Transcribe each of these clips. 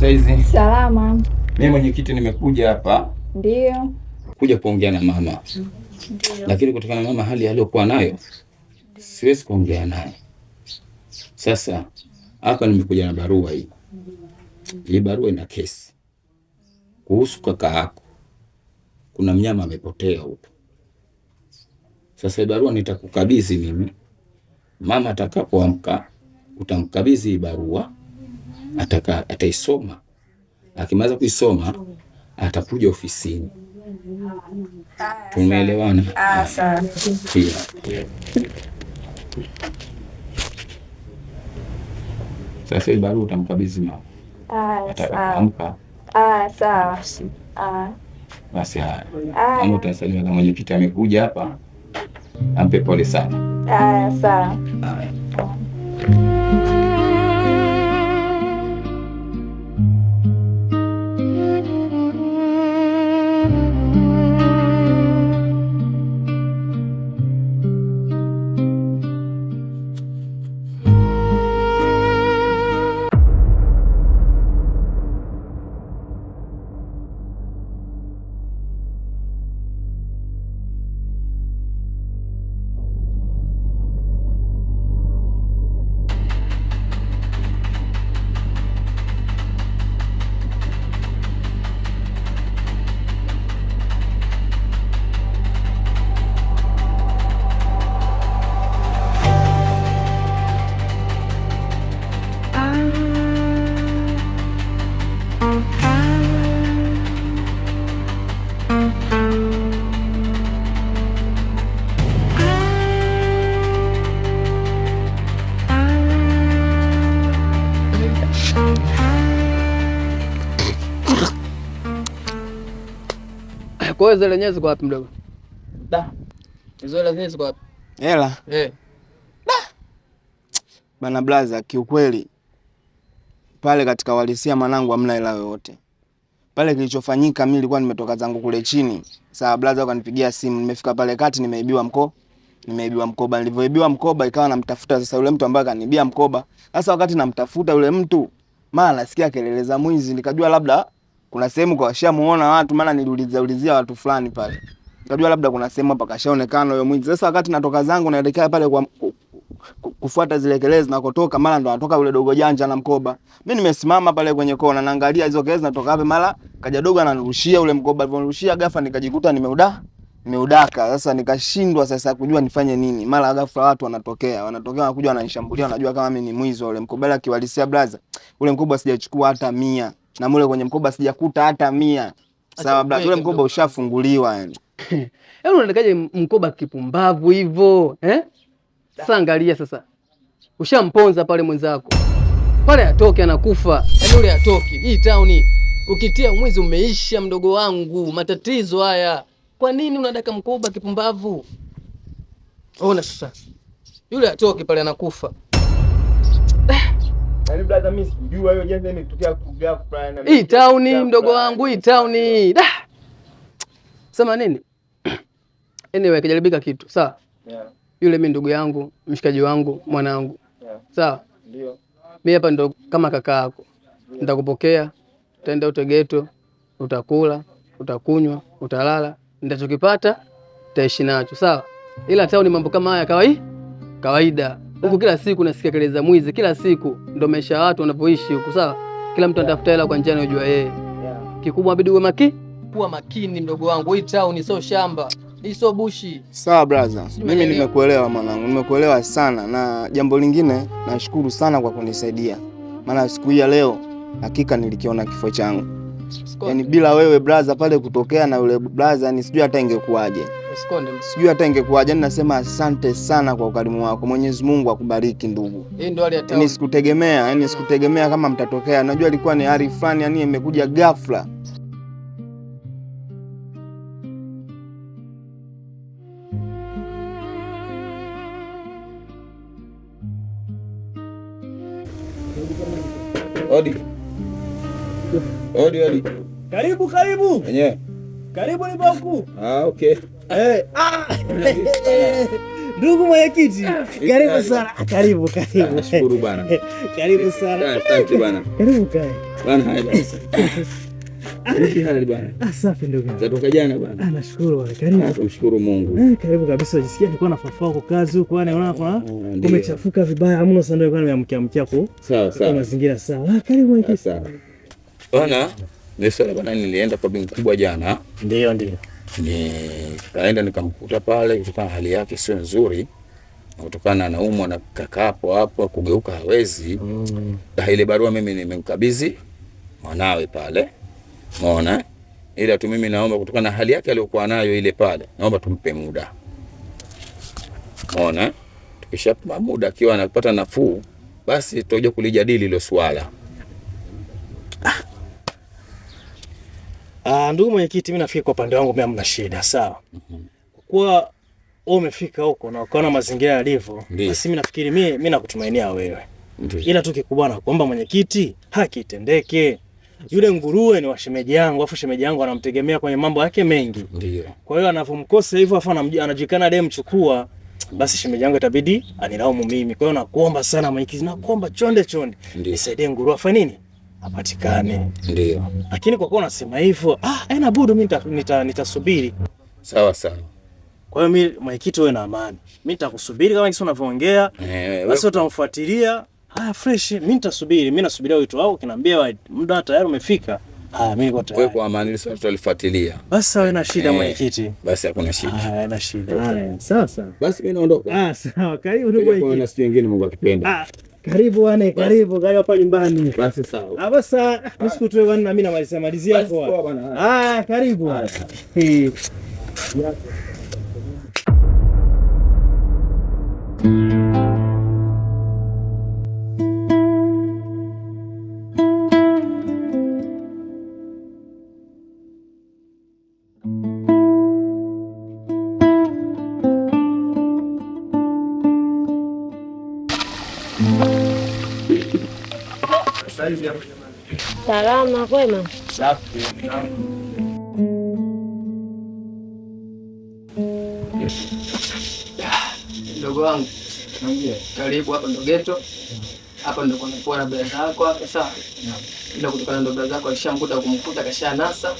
saizi? Salama. Mimi mwenyekiti nimekuja hapa. Ndio. Kuja kuongea na mama. Ndio. Lakini kutokana na mama hali aliyokuwa nayo siwezi kuongea naye. Sasa hapa nimekuja na barua hii. Hii barua ina kesi kuhusu kaka yako. Kuna mnyama amepotea huko. Sasa hii barua nitakukabidhi mimi. Mama atakapoamka utamkabidhi hii barua, ataisoma. Akimaliza kuisoma atakuja ofisini. Tumeelewana? Sawa. Sasa hii barua utamkabidhi mama. Atakapoamka. Sawa. Basi haya. Mama utasalimia kama mwenyekiti amekuja hapa. Ampe pole sana. Sawa. Kwa hiyo zile nyezi kwa wapi mdogo? Da. Zile nyezi kwa wapi? Hela? Da. Bana blaza, kiukweli pale katika walisia manangu hamna hela yoyote. Pale kilichofanyika mimi nilikuwa nimetoka zangu kule chini. Sawa blaza akanipigia simu, nimefika pale kati nimeibiwa mkoba. Nilivyoibiwa mkoba ikawa namtafuta sasa yule mtu ambaye kanibia mkoba. Sasa wakati namtafuta yule mtu, mara nasikia kelele za mwizi, nikajua labda kuna sehemu kwa washamuona watu, maana niliulizia watu fulani pale. Nikajua labda kuna sehemu hapa kashaonekana huyo mwizi. Sasa wakati natoka zangu naelekea pale kwa kufuata zile kelele zinakotoka, mara ndo anatoka yule dogo janja na mkoba. Mimi nimesimama pale kwenye kona naangalia hizo kelele zinatoka wapi, mara kaja dogo ananirushia ule mkoba. Alivyorushia ghafla nikajikuta nimeudaka. Sasa nikashindwa sasa kujua nifanye nini. Mara ghafla watu wanatokea wanakuja wananishambulia, wanajua kama mimi ni mwizi ule mkoba. Ila kiwalisia blaza, ule mkoba sijachukua hata 100. Na mule kwenye mkoba sijakuta hata 100. Sawa blaza, ule mkoba ushafunguliwa yani. Yaani unatakaje mkoba kipumbavu hivyo? Sasa angalia sasa. Ushamponza pale mwenzako. Pale atoke anakufa. Yaani ule atoke. Hii town ukitia mwizi umeisha mdogo wangu. Matatizo haya. Kwa nini unadaka mkoba kipumbavu? Ona sasa. Yule atoke pale anakufa. Yaani brother mimi sijua hiyo jengo imetokea kughafla na hii town mdogo wangu, hii town. Sema nini? Anyway, kijaribika kitu. Sawa? Yeah. Yule mimi ndugu yangu, mshikaji wangu, mwanangu. Yeah. Sawa? Ndio. Mimi hapa ndo kama kaka yako. Nitakupokea, utaenda utegeto, utakula, utakunywa, utalala, nitachokipata utaishi nacho. Sawa? Ila town mambo kama haya kawaida. Huko kila siku nasikia kelele za mwizi, kila siku ndio maisha ya watu wanavyoishi huko. Sawa? Kila mtu anatafuta hela kwa njia anayojua yeye. Kikubwa inabidi uwe kuwa makini mdogo wangu. Hii town sio shamba, hii sio bushi. Sawa brother, mimi nimekuelewa mwanangu, nimekuelewa sana. Na jambo lingine, nashukuru sana kwa kunisaidia. Maana siku hii ya leo hakika nilikiona kifo changu. Yaani bila wewe brother pale kutokea na yule brother ni sijui hata ingekuaje. Yaani nasema asante sana kwa ukarimu wako. Mwenyezi Mungu akubariki ndugu. Hii ndio hali ya town. Sikutegemea kama mtatokea. Najua ilikuwa ni hali fulani yani imekuja ghafla. Odi. Karibu. Wenyewe. Karibu ni baku. Okay. Ndugu mwenyekiti, karibu sana. Karibu. Nashukuru bwana. Karibu sana. Asante bwana. Karibu kae. Bwana haya basi. Hali bwana. Safi ndugu. Zatoka jana bwana. Nashukuru bwana. Karibu. Tumshukuru Mungu. Karibu kabisa. Jisikia nilikuwa nafafaa kwa kazi huko, unaona kuna umechafuka vibaya hamna, sasa ndio nimeamkia mkiako. Sawa. Mazingira sawa. Karibu mwenyekiti. Sawa. Bwana, nisema bwana, nilienda kwa binti kubwa jana. Ndio. Nikaenda nikamkuta pale, kutokana hali yake sio nzuri, kutokana na umwa na kakapo hapo kugeuka hawezi. Na ile barua mimi nimemkabidhi mwanawe pale. Umeona? Ila tu mimi naomba kutokana na hali yake aliyokuwa nayo ile pale, naomba tumpe muda. Umeona? Tukishapa muda akiwa anapata nafuu, basi tutaje kulijadili hilo swala. Ndugu mwenyekiti, mimi nafikiri kwa upande wangu mimi hamna shida, sawa. Kwa wewe umefika huko na ukaona mazingira yalivyo, basi mimi nafikiri mimi nakutumainia wewe. Ila tu kikubwa na kuomba mwenyekiti, haki itendeke. Yule nguruwe ni wa shemeji yangu, afu shemeji yangu anamtegemea kwenye mambo yake mengi. Ndio. Kwa hiyo anavomkosa hivyo afu anajulikana dem mchukua, basi shemeji yangu itabidi anilaumu mimi. Kwa hiyo nakuomba sana mwenyekiti, nakuomba chonde. Nisaidie nguruwe afanye nini? Apatikane. Ndio. Lakini kwa kuwa unasema hivyo, haina budi mimi nitasubiri. Sawa. Kwa hiyo mimi mwenyekiti, wewe na amani. Mimi nitakusubiri kama kisa unavyoongea. Basi utamfuatilia. Haya fresh, mimi nitasubiri. Mimi nasubiria wito wako, kinaambia muda tayari umefika. Mimi niko tayari. Wewe kwa amani sasa tutalifuatilia. Basi haina shida mwenyekiti. Basi hakuna shida. Haina shida. Sawa. Basi mimi naondoka. Sawa. Karibu ndugu mwenyekiti. Kuna siku nyingine Mungu akipenda. Karibu wane, karibu hapa nyumbani. Basi sawa. Basi nisikutoe wane na mimi namalizia hapo. Karibu. Salama kwema. Safi. Ndogo wangu, karibu hapa ndo ghetto. Hapa ndo kunakuwa na brother yako hapa sawa. Ila kutokana na brother yako alishamkuta kumkuta kasha nasa.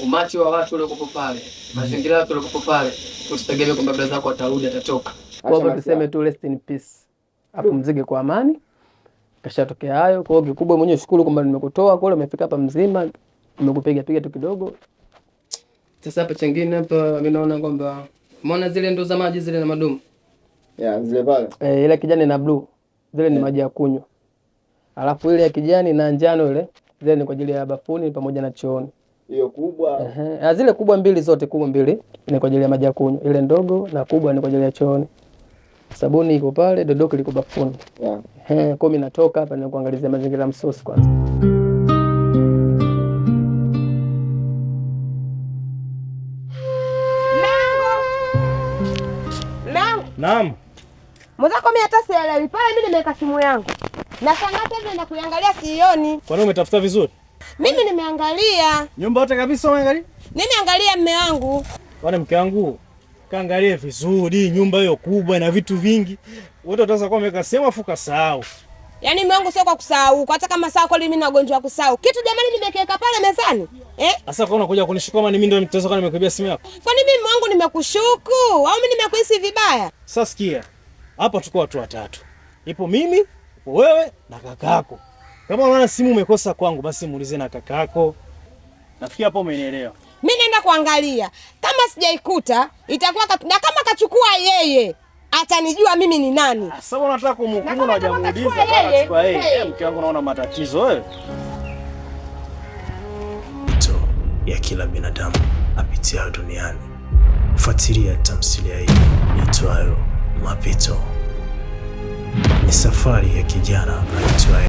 Umati wa watu waliokuwa pale. Mazingira yake waliokuwa pale. Usitegemee kwamba brother yako atarudi atatoka. Kwa hivyo tuseme tu rest in peace. Hapo mzige kwa amani. Kashatokea hayo. Kwa hiyo kikubwa mwenyewe shukuru kwamba nimekutoa kule, umefika hapa mzima, nimekupiga tu kidogo. Sasa hapa chengine hapa mimi naona kwamba umeona zile ndoo za maji zile na madumu. Zile pale. Ile kijani na blue. Zile ni maji ya kunywa. Alafu ile ya kijani na njano ile, zile ni kwa ajili ya bafuni pamoja na chooni. Hiyo kubwa. Zile kubwa mbili zote kubwa mbili ni kwa ajili ya maji ya kunywa. Ile ndogo na kubwa ni kwa ajili ya chooni. Sabuni iko pale, dodoko liko bafuni. Kwa mimi natoka hapa na kuangalizia mazingira ya msosi kwanza. Naam. Mwenzako mimi hata sielewi. Pale mimi nimeweka simu yangu. Na shangaa hivi na kuiangalia sioni. Kwa nini umetafuta vizuri? Mimi nimeangalia. Nyumba yote kabisa umeangalia? Nimeangalia mume wangu. Bwana mke wangu, kaangalie vizuri, nyumba hiyo kubwa ina vitu vingi. Wote utaanza kwa umeweka sema fuka sahau. Yaani mume wangu sio kwa kusahau, hata kama sahau kweli mimi na ugonjwa wa kusahau. Kitu jamani nimekiweka pale mezani. Sasa kwa unakuja kunishukua kama mimi ndio nitaweza kwa nimekuibia simu yako. Kwani mimi mume wangu nimekushuku au mimi nimekuhisi vibaya? Sasa sikia. Hapa tuko watu watatu. Ipo mimi, ipo wewe na kakako. Kama unaona simu umekosa kwangu basi muulize na kakako. Nafikiri hapo umenielewa. Mimi naenda kuangalia. Kama sijaikuta itakuwa na kama kachukua yeye atanijua mimi ni nani. Sasa unataka kumhukumu na hujamuuliza kwa yeye. Mke wangu naona matatizo wewe. Ya kila binadamu apitia duniani. Fuatilia tamthilia hii itwayo Mapito. Ni safari ya kijana aitwaye